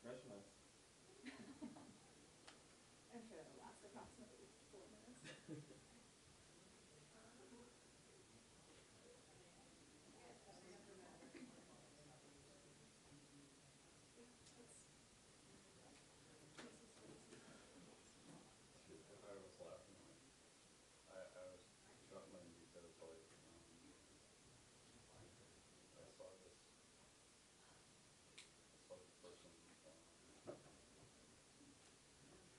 Crushing us. I'm sure that'll last approximately 4 minutes. I was laughing. I was chuckling because like I saw this person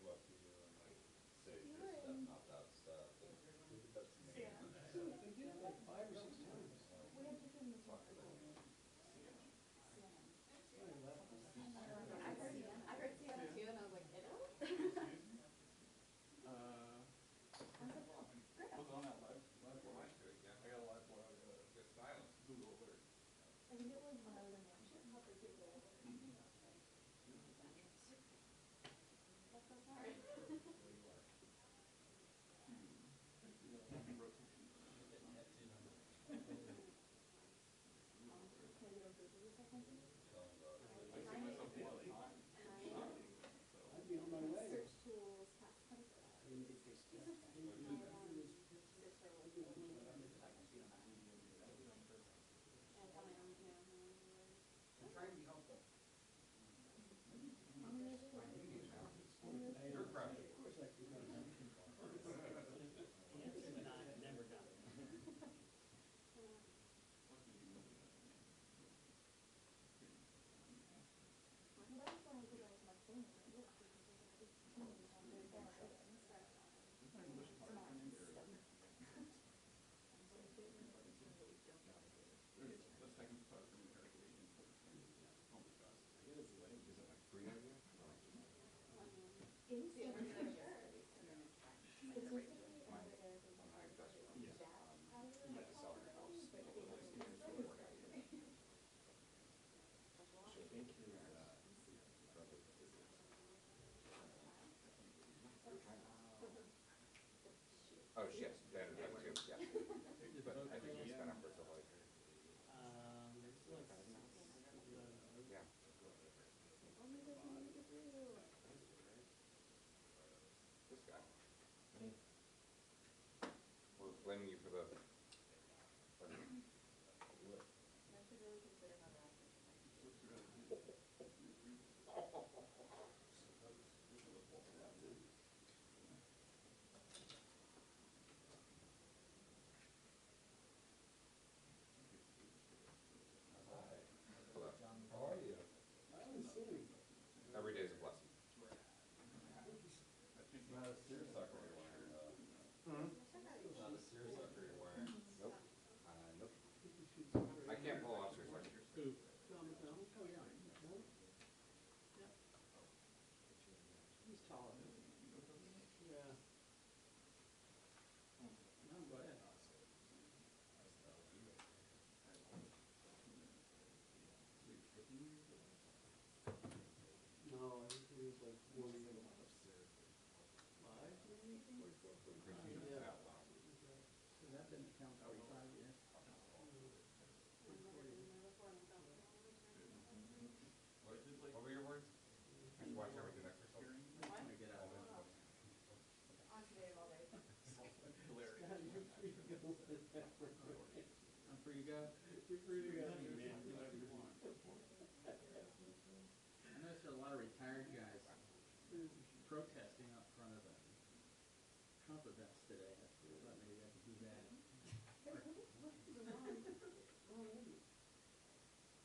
go up to you and like say this stuff, not that stuff. And look at that snake. Yeah. They did it like 5 or 6 times. We have to film this one. I heard Sienna too, and I was like, Italy? I was like, oh, great. I was on that live board. I got a live board. Get silent. Google alert. I think it was when I was in Manchester. That's so sorry. Can we go Google this or something? Tell them about it. I see myself a lot of time. I'd be on my way. Search tools, past tense. I didn't get this stuff. I'm trying to be helpful. You're crushing. Of course I can. Anthony and I have never done it. The second part from the interrogation. Oh my gosh. Is it like free idea? Oh, yes, that too, yeah. But I think he's been upwards of like, yeah. This guy. We're blaming you for the. Hello. How are you? I'm sitting. Every day is a blessing. Not a seersucker you're wearing. Not a seersucker you're wearing. Nope. Nope. I can't pull off seersucker. Who? Oh, yeah. Yep. He's taller. Yeah. No, go ahead. No, I think he was like 40. 5, maybe? 44, 45. Yeah. So that didn't count 45 years. What were your words? I should watch everything exercise. I'm trying to get out of it. On today all day. God, you're free to go with that for free. I'm free to go. You're free to go. Man, do whatever you want. I noticed there are a lot of retired guys protesting up front of the Trump events today. I thought maybe I could do that.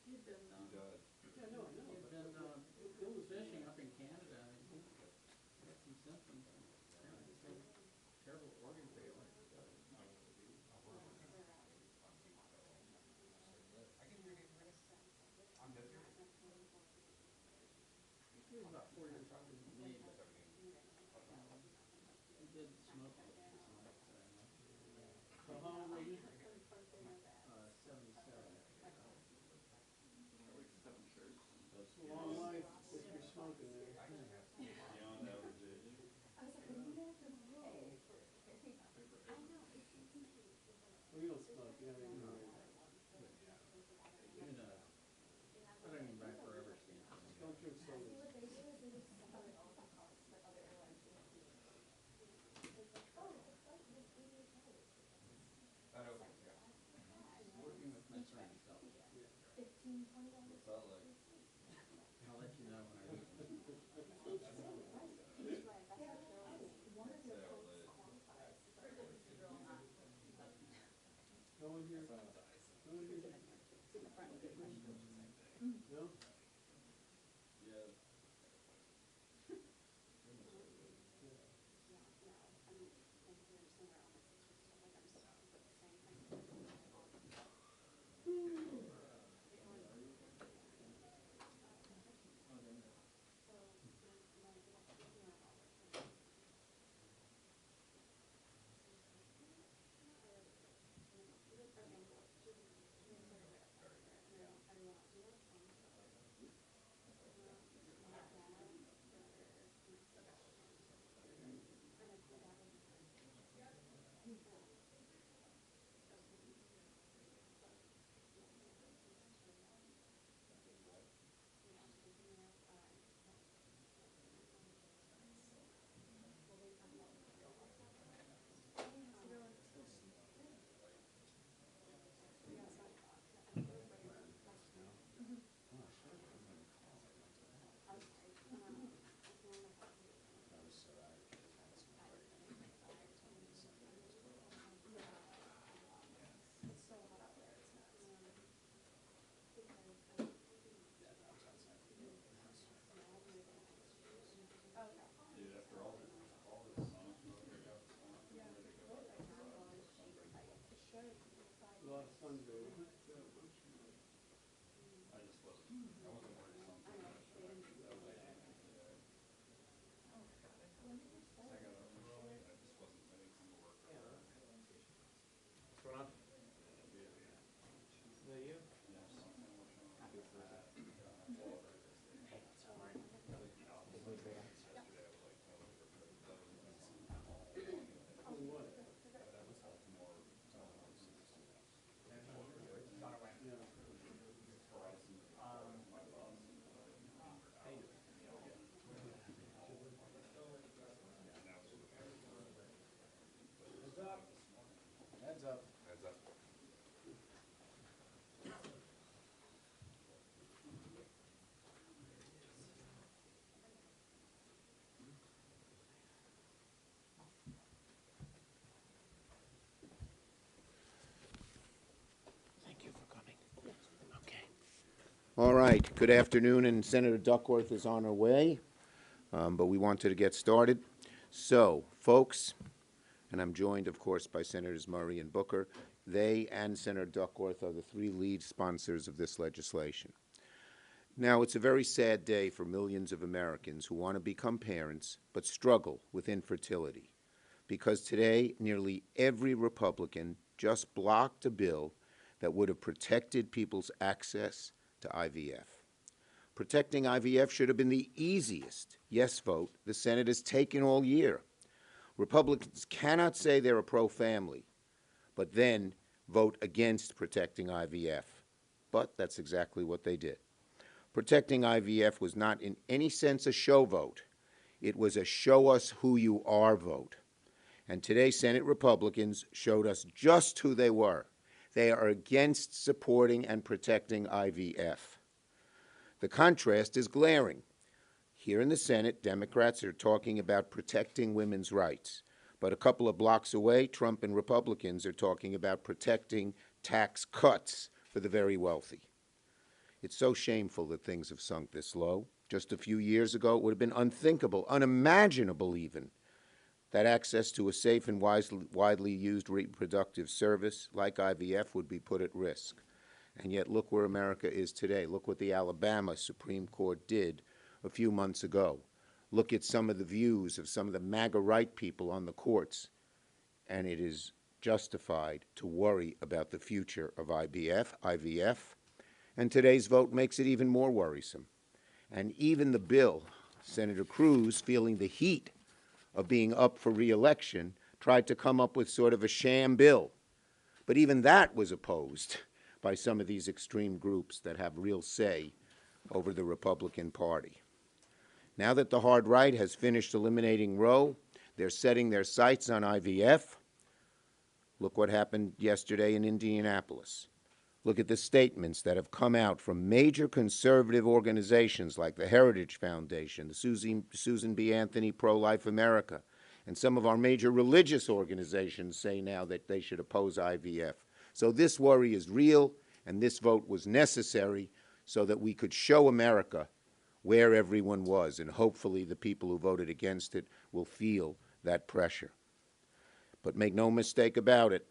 He'd been, Yeah, no, I know. he'd been fishing up in Canada. He had some symptoms. Apparently, some terrible organ failure. He was about 4 years older than me. He did smoke his lifetime. So how old were you? 77. That's a long life if you're smoking there. Beyond average age. I was like, what are you guys doing? Well, you don't smoke, you haven't even heard. Even I don't even buy forever stamps. Don't drink sodas. No one here? No one here? It's in the front. No? Yeah. Dude, after all this sun stuff we got this morning, I'm ready to go. A lot of sun, baby. I just I wasn't worried something. That was I got up early, I just wasn't, I didn't come to work early. What's going on? Is that you? Yeah, something was wrong. Happy birthday. Yesterday I was like totally ripped. That was my son. Doing what? That was Baltimore, Yeah. Horizon, my boss. How you Heads up. Heads up. Heads up. Thank you for coming. Okay. All right, good afternoon, and Senator Duckworth is on her way, but we wanted to get started. So, folks, and I'm joined, of course, by Senators Murray and Booker. They and Senator Duckworth are the three lead sponsors of this legislation. Now, it's a very sad day for millions of Americans who want to become parents but struggle with infertility, because today nearly every Republican just blocked a bill that would have protected people's access to IVF. Protecting IVF should have been the easiest yes vote the Senate has taken all year. Republicans cannot say they're a pro-family, but then vote against protecting IVF. But that's exactly what they did. Protecting IVF was not in any sense a show vote. It was a show us who you are vote. And today, Senate Republicans showed us just who they were. They are against supporting and protecting IVF. The contrast is glaring. Here in the Senate, Democrats are talking about protecting women's rights. But a couple of blocks away, Trump and Republicans are talking about protecting tax cuts for the very wealthy. It's so shameful that things have sunk this low. Just a few years ago, it would have been unthinkable, unimaginable even, that access to a safe and widely used reproductive service like IVF would be put at risk. And yet look where America is today. Look what the Alabama Supreme Court did a few months ago. Look at some of the views of some of the MAGA right people on the courts, and it is justified to worry about the future of IVF, and today's vote makes it even more worrisome. And even the bill, Senator Cruz, feeling the heat of being up for re-election, tried to come up with sort of a sham bill. But even that was opposed by some of these extreme groups that have real say over the Republican Party. Now that the hard right has finished eliminating Roe, they're setting their sights on IVF. Look what happened yesterday in Indianapolis. Look at the statements that have come out from major conservative organizations like the Heritage Foundation, the Susan B. Anthony Pro-Life America, and some of our major religious organizations say now that they should oppose IVF. So this worry is real, and this vote was necessary so that we could show America where everyone was, and hopefully the people who voted against it will feel that pressure. But make no mistake about it,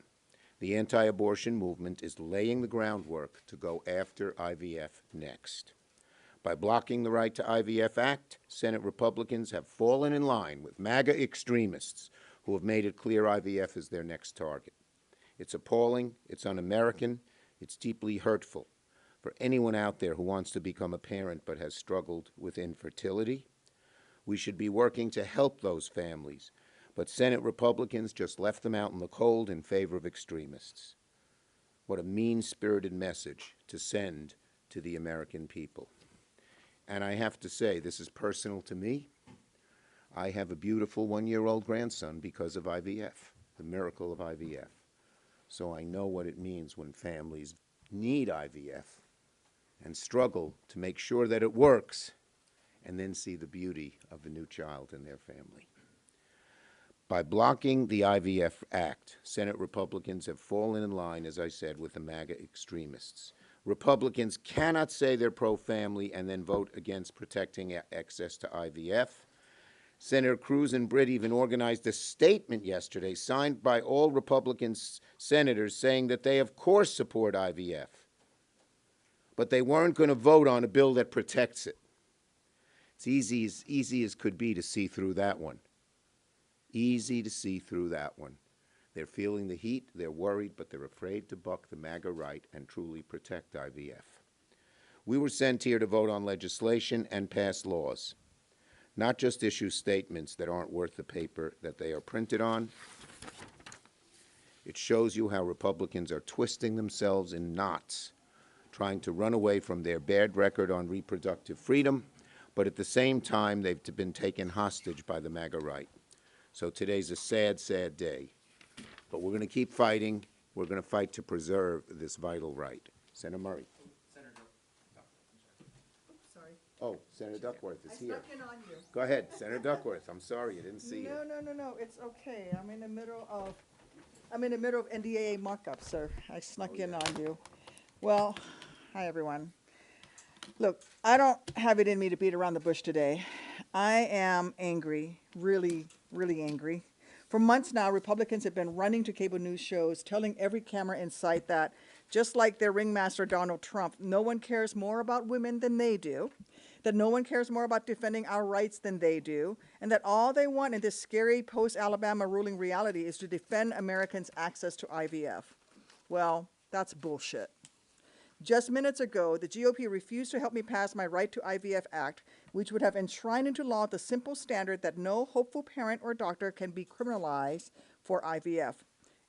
the anti-abortion movement is laying the groundwork to go after IVF next. By blocking the Right to IVF Act, Senate Republicans have fallen in line with MAGA extremists who have made it clear IVF is their next target. It's appalling, it's un-American, it's deeply hurtful for anyone out there who wants to become a parent but has struggled with infertility. We should be working to help those families, but Senate Republicans just left them out in the cold in favor of extremists. What a mean-spirited message to send to the American people. And I have to say, this is personal to me. I have a beautiful one-year-old grandson because of IVF, the miracle of IVF. So I know what it means when families need IVF and struggle to make sure that it works, and then see the beauty of a new child in their family. By blocking the IVF Act, Senate Republicans have fallen in line, as I said, with the MAGA extremists. Republicans cannot say they're pro-family and then vote against protecting access to IVF. Senator Cruz and Britt even organized a statement yesterday signed by all Republican senators saying that they, of course, support IVF, but they weren't going to vote on a bill that protects it. It's easy as could be to see through that one. Easy to see through that one. They're feeling the heat, they're worried, but they're afraid to buck the MAGA right and truly protect IVF. We were sent here to vote on legislation and pass laws, not just issue statements that aren't worth the paper that they are printed on. It shows you how Republicans are twisting themselves in knots, trying to run away from their bad record on reproductive freedom, but at the same time, they've been taken hostage by the MAGA right. So today's a sad, sad day. But we're going to keep fighting. We're going to fight to preserve this vital right. Senator Murray. Senator Sorry. Oh, Senator Duckworth is here. I snuck in on you. Go ahead, Senator Duckworth. I'm sorry, I didn't see you. No, it's okay. I'm in the middle of NDAA markup, sir. I snuck in on you. Well, hi, everyone. Look, I don't have it in me to beat around the bush today. I am angry, really, really angry. For months now, Republicans have been running to cable news shows, telling every camera in sight that, just like their ringmaster Donald Trump, no one cares more about women than they do, that no one cares more about defending our rights than they do, and that all they want in this scary post-Alabama ruling reality is to defend Americans' access to IVF. Well, that's bullshit. Just minutes ago, the GOP refused to help me pass my Right to IVF Act, which would have enshrined into law the simple standard that no hopeful parent or doctor can be criminalized for IVF.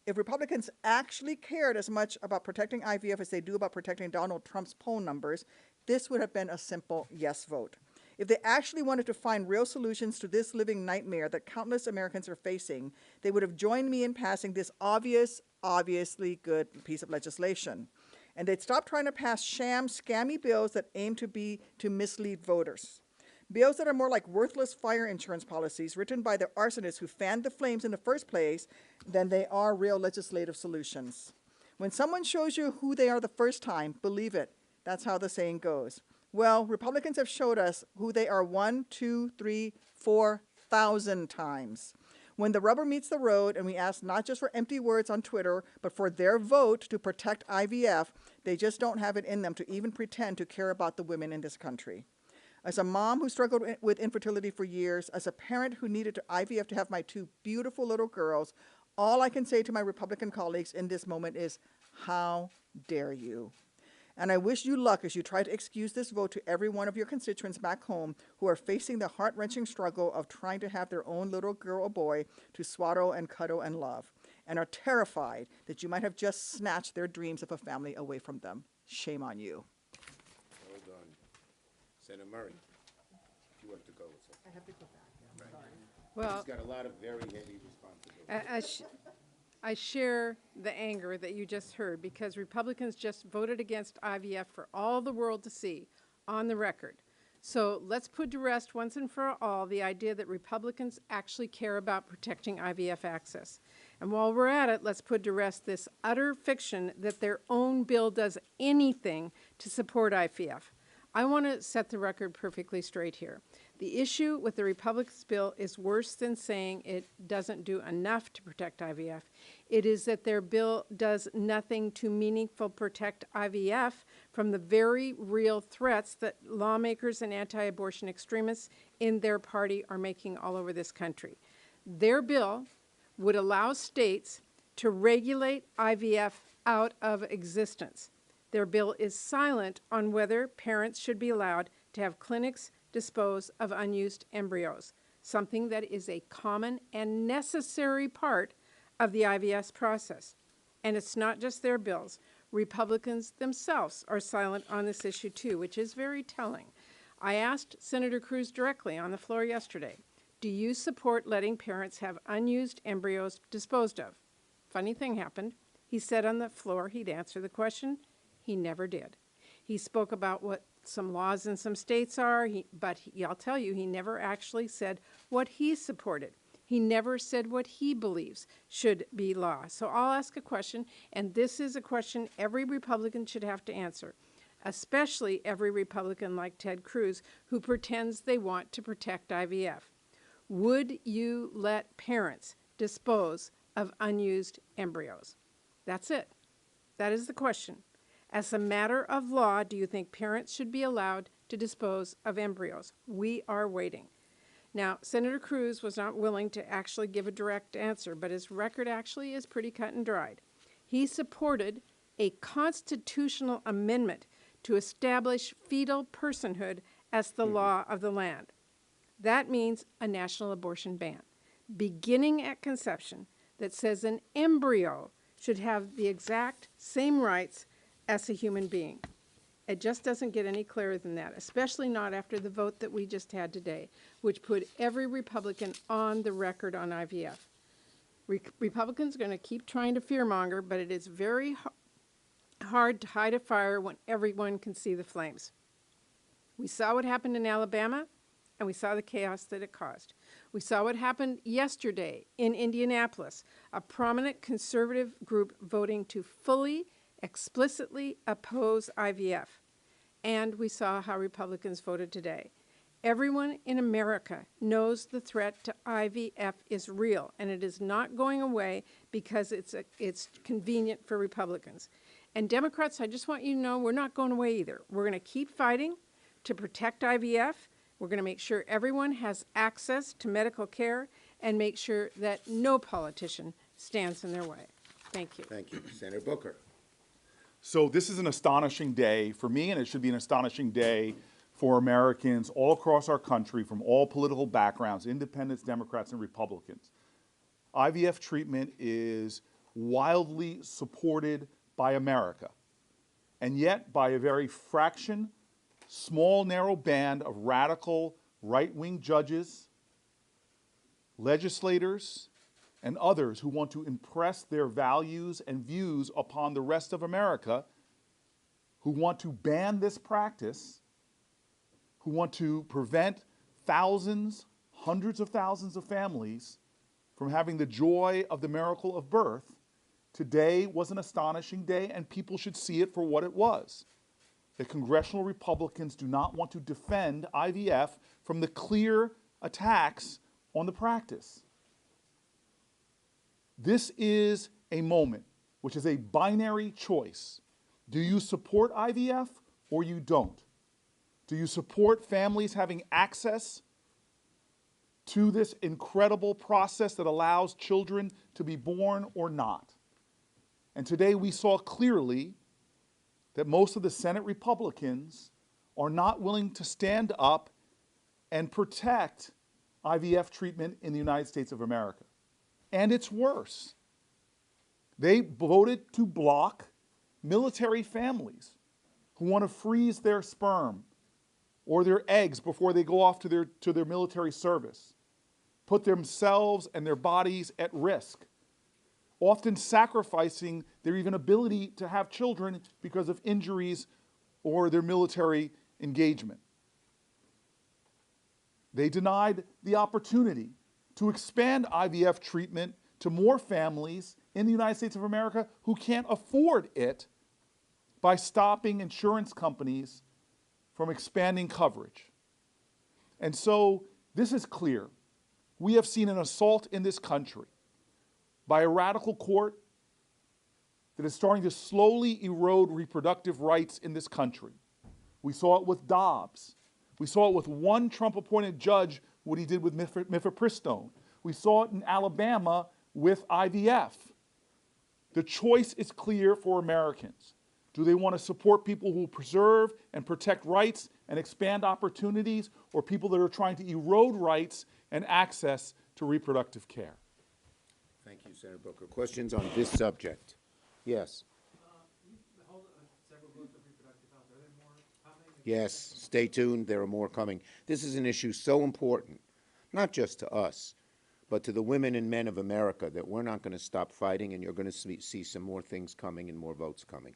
If Republicans actually cared as much about protecting IVF as they do about protecting Donald Trump's poll numbers, this would have been a simple yes vote. If they actually wanted to find real solutions to this living nightmare that countless Americans are facing, they would have joined me in passing this obviously good piece of legislation. And they'd stop trying to pass sham, scammy bills that aim to mislead voters. Bills that are more like worthless fire insurance policies written by the arsonists who fanned the flames in the first place than they are real legislative solutions. When someone shows you who they are the first time, believe it. That's how the saying goes. Well, Republicans have showed us who they are 1, 2, 3, 4,000 times. When the rubber meets the road and we ask not just for empty words on Twitter, but for their vote to protect IVF, they just don't have it in them to even pretend to care about the women in this country. As a mom who struggled with infertility for years, as a parent who needed IVF to have my 2 beautiful little girls, all I can say to my Republican colleagues in this moment is, how dare you? And I wish you luck as you try to excuse this vote to every one of your constituents back home who are facing the heart-wrenching struggle of trying to have their own little girl or boy to swaddle and cuddle and love, and are terrified that you might have just snatched their dreams of a family away from them. Shame on you. Well done. Senator Murray, if you have to go, it's okay. I have to go back. Right. Well, He's got a lot of very heavy responsibilities. I share the anger that you just heard because Republicans just voted against IVF for all the world to see on the record. So let's put to rest once and for all the idea that Republicans actually care about protecting IVF access. And while we're at it, let's put to rest this utter fiction that their own bill does anything to support IVF. I want to set the record perfectly straight here. The issue with the Republicans' bill is worse than saying it doesn't do enough to protect IVF. It is that their bill does nothing to meaningfully protect IVF from the very real threats that lawmakers and anti-abortion extremists in their party are making all over this country. Their bill would allow states to regulate IVF out of existence. Their bill is silent on whether parents should be allowed to have clinics dispose of unused embryos, something that is a common and necessary part of the IVF process. And it's not just their bills. Republicans themselves are silent on this issue too, which is very telling. I asked Senator Cruz directly on the floor yesterday, do you support letting parents have unused embryos disposed of? Funny thing happened. He said on the floor he'd answer the question. He never did. He spoke about what some laws in some states are, but I'll tell you, he never actually said what he supported. He never said what he believes should be law. So I'll ask a question, and this is a question every Republican should have to answer, especially every Republican like Ted Cruz, who pretends they want to protect IVF. Would you let parents dispose of unused embryos? That's it. That is the question. As a matter of law, do you think parents should be allowed to dispose of embryos? We are waiting. Now, Senator Cruz was not willing to actually give a direct answer, but his record actually is pretty cut and dried. He supported a constitutional amendment to establish fetal personhood as the law of the land. That means a national abortion ban, beginning at conception, that says an embryo should have the exact same rights as a human being. It just doesn't get any clearer than that, especially not after the vote that we just had today, which put every Republican on the record on IVF. Republicans are going to keep trying to fearmonger, but it is very hard to hide a fire when everyone can see the flames. We saw what happened in Alabama, and we saw the chaos that it caused. We saw what happened yesterday in Indianapolis, a prominent conservative group voting to fully, explicitly oppose IVF. And we saw how Republicans voted today. Everyone in America knows the threat to IVF is real, and it is not going away because it's convenient for Republicans. And Democrats, I just want you to know, we're not going away either. We're going to keep fighting to protect IVF. We're going to make sure everyone has access to medical care and make sure that no politician stands in their way. Thank you. Thank you. Senator Booker. So this is an astonishing day for me, and it should be an astonishing day for Americans all across our country from all political backgrounds, independents, Democrats, and Republicans. IVF treatment is wildly supported by America, and yet by a very small, narrow band of radical right-wing judges, legislators, and others who want to impress their values and views upon the rest of America, who want to ban this practice, who want to prevent thousands, hundreds of thousands of families from having the joy of the miracle of birth. Today was an astonishing day, and people should see it for what it was. The congressional Republicans do not want to defend IVF from the clear attacks on the practice. This is a moment which is a binary choice. Do you support IVF or you don't? Do you support families having access to this incredible process that allows children to be born or not? And today we saw clearly that most of the Senate Republicans are not willing to stand up and protect IVF treatment in the United States of America. And it's worse. They voted to block military families who want to freeze their sperm or their eggs before they go off to their military service, put themselves and their bodies at risk, often sacrificing their even ability to have children because of injuries or their military engagement. They denied the opportunity to expand IVF treatment to more families in the United States of America who can't afford it by stopping insurance companies from expanding coverage. And so this is clear. We have seen an assault in this country by a radical court that is starting to slowly erode reproductive rights in this country. We saw it with Dobbs. We saw it with one Trump-appointed judge, what he did with mifepristone. We saw it in Alabama with IVF. The choice is clear for Americans. Do they want to support people who preserve and protect rights and expand opportunities, or people that are trying to erode rights and access to reproductive care? Thank you, Senator Booker. Questions on this subject? Yes. You hold several votes of reproductive health. Are there more coming? Yes, stay tuned. There are more coming. This is an issue so important, not just to us, but to the women and men of America, that we're not going to stop fighting, and you're going to see some more things coming and more votes coming.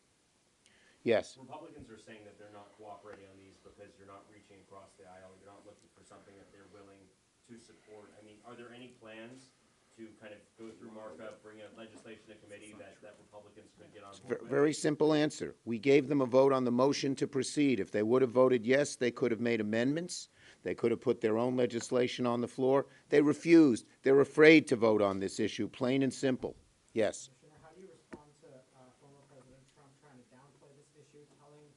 Yes. Republicans are saying that they're not cooperating on these because you're not reaching across the aisle. You're not looking for something that they're willing to support. I mean, are there any plans to kind of go through markup, bring a legislation to committee that Republicans could get on board with? Very simple answer. We gave them a vote on the motion to proceed. If they would have voted yes, they could have made amendments. They could have put their own legislation on the floor. They refused. They're afraid to vote on this issue, plain and simple. Yes. Commissioner, how do you respond to former President Trump trying to downplay this issue, telling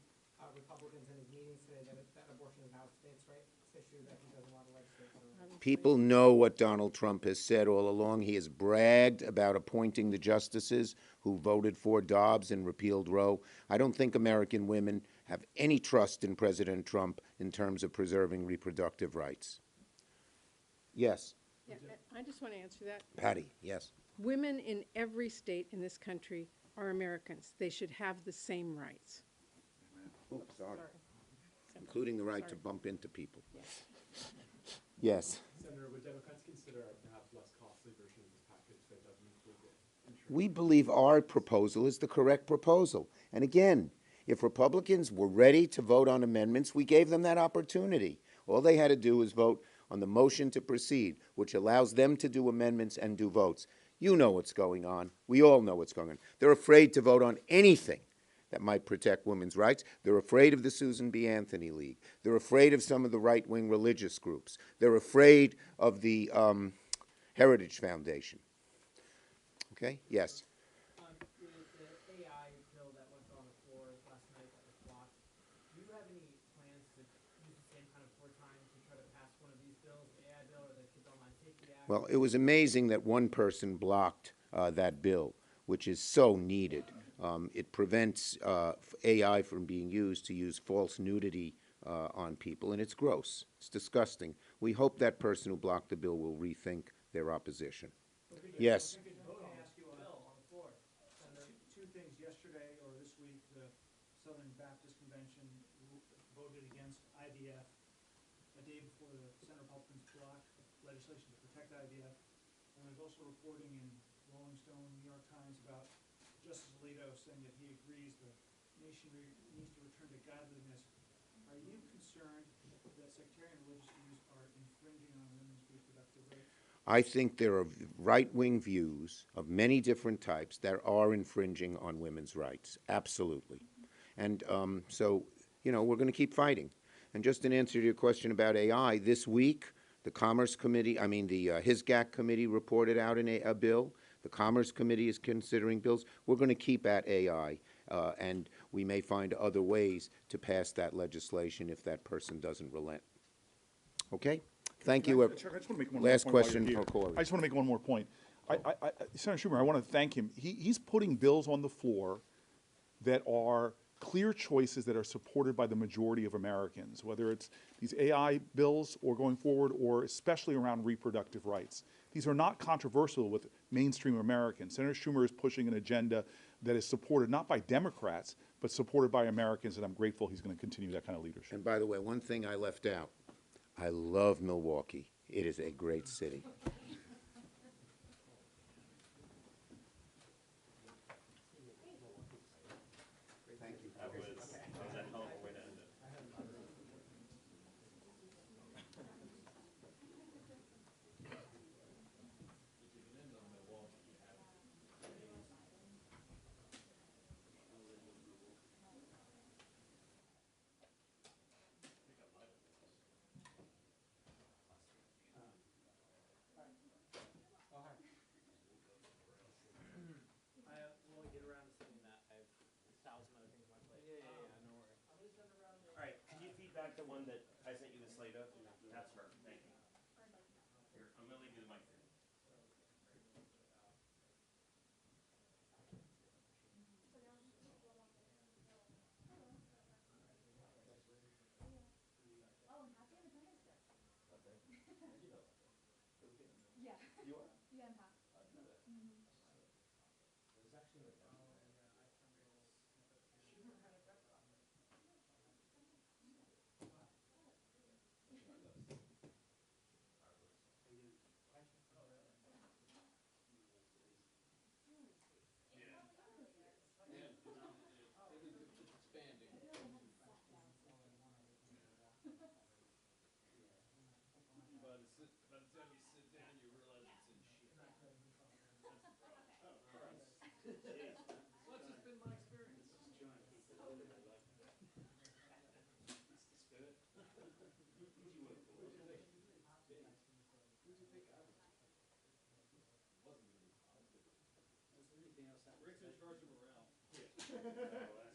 Republicans in his meetings today that abortion is now a states' rights issue that he doesn't want to legislate for? People know what Donald Trump has said all along. He has bragged about appointing the justices who voted for Dobbs and repealed Roe. I don't think American women have any trust in President Trump in terms of preserving reproductive rights. Yes. Yeah, I just want to answer that. Patty, yes. Women in every state in this country are Americans. They should have the same rights. Oh, sorry. Including the right to bump into people. Yes. Senator, would Democrats consider a perhaps less costly version of this package that doesn't include the insurance? We believe our proposal is the correct proposal. And again, if Republicans were ready to vote on amendments, we gave them that opportunity. All they had to do was vote on the motion to proceed, which allows them to do amendments and do votes. You know what's going on. We all know what's going on. They're afraid to vote on anything that might protect women's rights. They're afraid of the Susan B. Anthony League. They're afraid of some of the right-wing religious groups. They're afraid of the Heritage Foundation. Okay? Yes. The AI bill that went on the floor last night that was blocked, do you have any plans to use the same kind of floor time to try to pass one of these bills, the AI bill or the Kids Online Safety Act? Well, it was amazing that one person blocked that bill, which is so needed. It prevents AI from being used to use false nudity on people, and it's gross. It's disgusting. We hope that person who blocked the bill will rethink their opposition. Yes. Two things. Yesterday or this week, the Southern Baptist Convention voted against IVF a day before the Senate Republicans blocked legislation to protect IVF. And there's also reporting in Rolling Stone, New York Times about Justice Alito saying that he agrees the nation needs to return to godliness. Are you concerned that sectarian religious views are infringing on women's reproductive rights? I think there are right-wing views of many different types that are infringing on women's rights, absolutely. And so, you know, we're going to keep fighting. And just in answer to your question about AI, this week, the Commerce Committee, the HISGAC Committee reported out a bill. The Commerce Committee is considering bills. We're going to keep at AI, and we may find other ways to pass that legislation if that person doesn't relent. Okay? Thank you. Chuck, I just want to make one Last more point question while you're for here. Cory. I just want to make one more point. Senator Schumer, I want to thank him. He's putting bills on the floor that are clear choices that are supported by the majority of Americans, whether it's these AI bills or going forward, or especially around reproductive rights. These are not controversial with mainstream Americans. Senator Schumer is pushing an agenda that is supported not by Democrats, but supported by Americans, and I'm grateful he's going to continue that kind of leadership. And by the way, one thing I left out, I love Milwaukee. It is a great city. That was a hell of a way to end it. the one that I sent you the slate of? That's her, thank you. Here, I'm gonna leave you the mic here. By the time you sit down, you realize it's in shit. That's the problem. Oh, Christ. Jeez. Well, that's just been my experience. Just trying to keep it open. I like that. It's good. Who'd you vote for? Who'd you think? Who'd you think I would? Wasn't gonna be positive. Was there anything else? Rick's in charge of morale. Yeah.